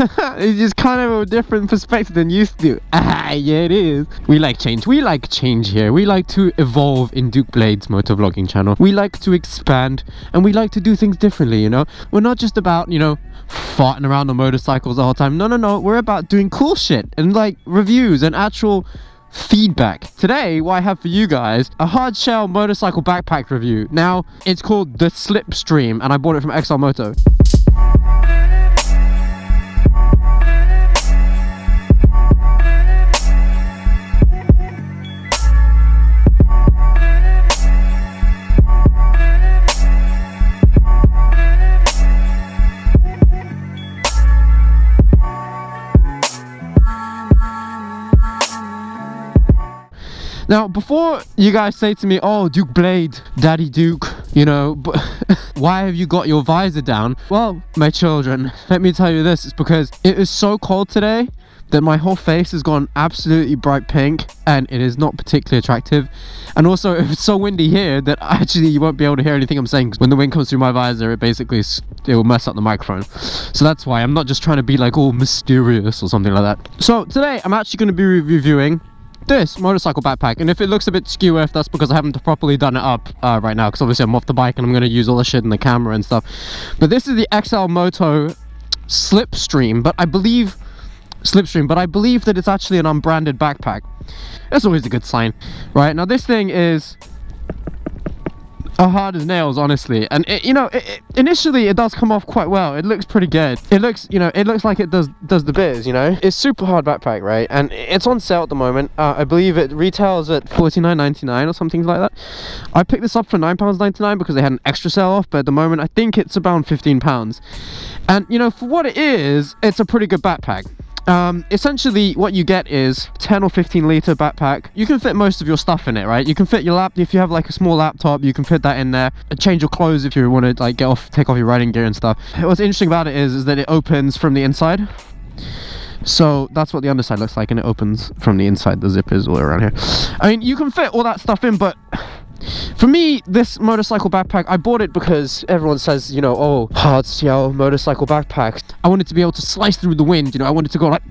It's just kind of a different perspective than used to. Ah, yeah, it is. We like change. We like change here. We like to evolve in Duke Blade's motovlogging channel. We like to expand, and we like to do things differently, you know? We're not just about, you know, farting around on motorcycles the whole time. No. We're about doing cool shit and like reviews and actual feedback. Today, what I have for you guys, a hard shell motorcycle backpack review. Now, it's called the Slipstream, and I bought it from XL Moto. Now, before you guys say to me, oh, Duke Blade, Daddy Duke, you know, but why have you got your visor down? Well, my children, let me tell you this, it's because it is so cold today that my whole face has gone absolutely bright pink, and it is not particularly attractive. And also, it's so windy here that actually you won't be able to hear anything I'm saying. When the wind comes through my visor, it will mess up the microphone. So that's why I'm not just trying to be like all mysterious or something like that. So today, I'm actually going to be reviewing this motorcycle backpack, and if it looks a bit skew, that's because I haven't properly done it up right now, because obviously I'm off the bike and I'm going to use all the shit in the camera and stuff. But this is the XL Moto Slipstream, but I believe that it's actually an unbranded backpack. That's always a good sign, right? Now this thing is hard as nails, honestly, and initially it does come off quite well. It looks pretty good. It looks like it does the biz, you know. It's super hard backpack, right? And it's on sale at the moment. I believe it retails at $49.99 or something like that. I picked this up for £9.99 because they had an extra sale off, but at the moment I think it's around £15. And you know, for what it is, it's a pretty good backpack. Essentially what you get is 10 or 15 litre backpack. You can fit most of your stuff in it, right? You can fit your if you have like a small laptop, you can fit that in there. Change your clothes if you want to like take off your riding gear and stuff. What's interesting about it is that it opens from the inside. So that's what the underside looks like, and it opens from the inside. The zip is all around here. I mean, you can fit all that stuff in, but for me, this motorcycle backpack, I bought it because everyone says, you know, oh, hard shell motorcycle backpack. I wanted to be able to slice through the wind, you know, I wanted to go like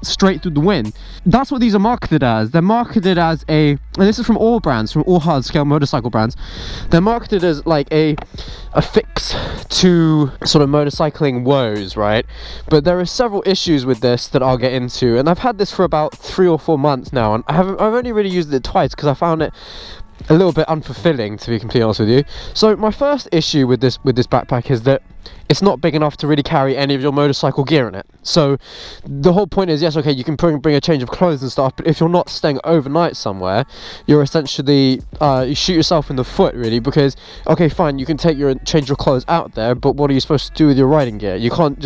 straight through the wind. That's what these are marketed as. They're marketed as and this is from all brands, from all hard scale motorcycle brands. They're marketed as like a fix to sort of motorcycling woes, right? But there are several issues with this that I'll get into, and I've had this for about 3 or 4 months now, and I've only really used it twice because I found it a little bit unfulfilling, to be completely honest with you. So my first issue with this backpack is that it's not big enough to really carry any of your motorcycle gear in it. So the whole point is, yes, okay, you can bring a change of clothes and stuff, but if you're not staying overnight somewhere, you're essentially you shoot yourself in the foot, really, because okay, fine, you can change your clothes out there, but what are you supposed to do with your riding gear? You can't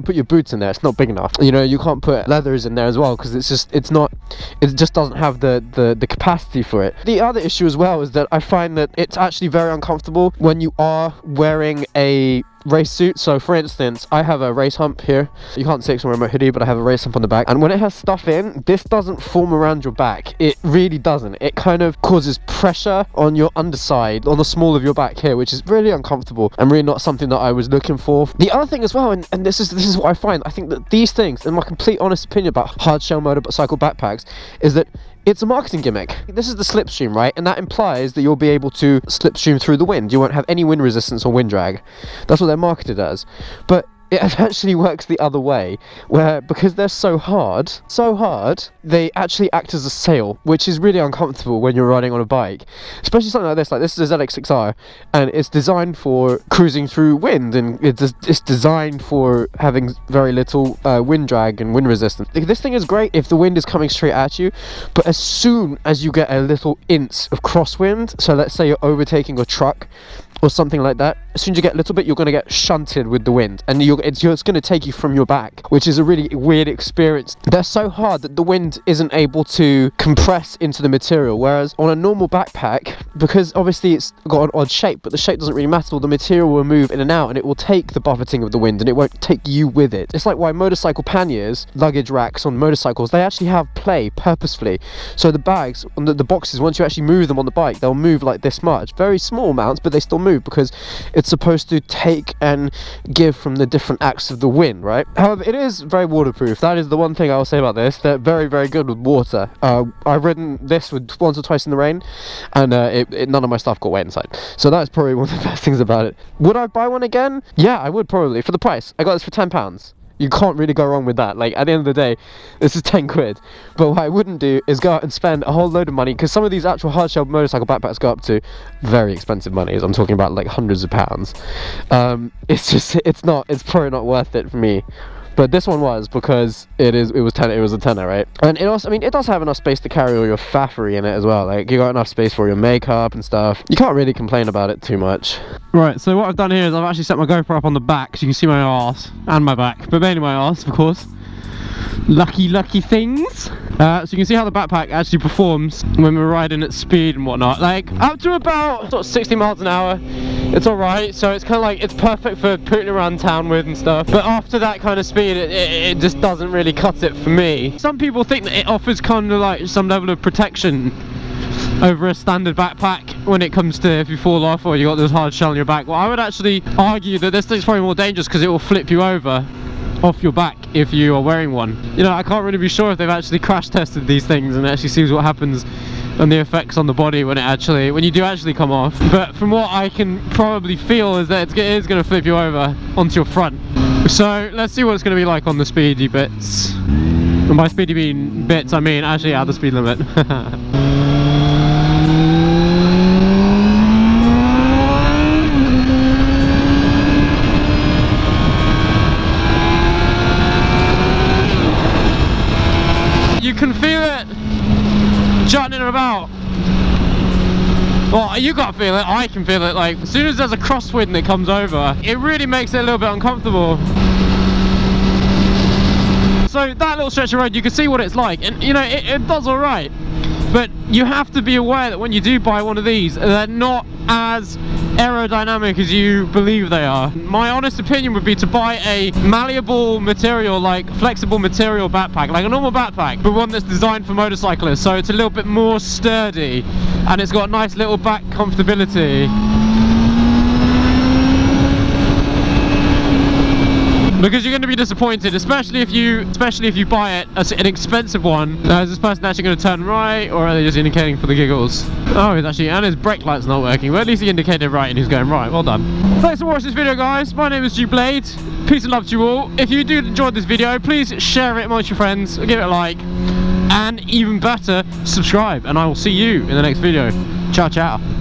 put your boots in there. It's not big enough. You know, you can't put leathers in there as well, because it just doesn't have the capacity for it. The other issue as well is that I find that it's actually very uncomfortable when you are wearing a race suit. So for instance, I have a race hump here. You can't see it from my hoodie, but I have a race hump on the back, and when it has stuff in, this doesn't form around your back. It really doesn't. It kind of causes pressure on your underside, on the small of your back here, which is really uncomfortable and really not something that I was looking for. The other thing as well, and this is what I find, I think that these things, in my complete honest opinion about hard shell motorcycle backpacks, is that it's a marketing gimmick. This is the Slipstream, right? And that implies that you'll be able to slipstream through the wind. You won't have any wind resistance or wind drag. That's what they're marketed as. But it actually works the other way, where because they're so hard, they actually act as a sail, which is really uncomfortable when you're riding on a bike, especially something like this. Like, this is a ZX6R, and it's designed for cruising through wind, and it's designed for having very little wind drag and wind resistance. This thing is great if the wind is coming straight at you, but as soon as you get a little inch of crosswind, so let's say you're overtaking a truck or something like that, as soon as you get a little bit, you're going to get shunted with the wind, and it's going to take you from your back, which is a really weird experience. They're so hard that the wind isn't able to compress into the material, whereas on a normal backpack, because obviously it's got an odd shape, but the shape doesn't really matter, the material will move in and out, and it will take the buffeting of the wind, and it won't take you with it. It's like why motorcycle panniers, luggage racks on motorcycles, they actually have play purposefully. So the bags, on the boxes, once you actually move them on the bike, they'll move like this much. Very small amounts, but they still move because it's it's supposed to take and give from the different acts of the wind, right? However, it is very waterproof. That is the one thing I will say about this. They're very, very good with water. I've ridden this once or twice in the rain, and none of my stuff got wet inside. So that's probably one of the best things about it. Would I buy one again? Yeah, I would probably, for the price. I got this for £10. You can't really go wrong with that. Like, at the end of the day, this is 10 quid. But what I wouldn't do is go out and spend a whole load of money, because some of these actual hard-shell motorcycle backpacks go up to very expensive monies. I'm talking about like hundreds of pounds. It's probably not worth it for me. But this one was, because it was a tenner, right? And it also, I mean, it does have enough space to carry all your faffery in it as well. Like, you got enough space for your makeup and stuff. You can't really complain about it too much. Right, so what I've done here is I've actually set my GoPro up on the back so you can see my arse and my back, but mainly my arse, of course. Lucky things. So you can see how the backpack actually performs when we're riding at speed and whatnot. Like, up to about sort of 60 miles an hour, it's alright. So it's kind of like, it's perfect for putting around town with and stuff. But after that kind of speed, it just doesn't really cut it for me. Some people think that it offers kind of like some level of protection over a standard backpack when it comes to if you fall off or you got this hard shell on your back. Well, I would actually argue that this thing's probably more dangerous because it will flip you over off your back if you are wearing one. You know, I can't really be sure if they've actually crash tested these things and actually sees what happens and the effects on the body when you do actually come off. But from what I can probably feel is that it is going to flip you over onto your front. So let's see what it's going to be like on the speedy bits. And by speedy bits I mean actually at the speed limit. You can feel it jutting about. Well, you can't feel it, I can feel it. Like, as soon as there's a crosswind that comes over, it really makes it a little bit uncomfortable. So that little stretch of road, you can see what it's like, and you know, it does alright. But you have to be aware that when you do buy one of these, they're not as aerodynamic as you believe they are. My honest opinion would be to buy a malleable material, like flexible material backpack, like a normal backpack, but one that's designed for motorcyclists, so it's a little bit more sturdy and it's got a nice little back comfortability. Because you're going to be disappointed, especially if you buy it as an expensive one. Is this person actually going to turn right, or are they just indicating for the giggles? Oh, he's actually, and his brake light's not working, but at least he indicated right and he's going right. Well done. Thanks for watching this video, guys. My name is Stu Blade. Peace and love to you all. If you do enjoy this video, please share it amongst your friends, give it a like, and even better, subscribe, and I will see you in the next video. Ciao, ciao.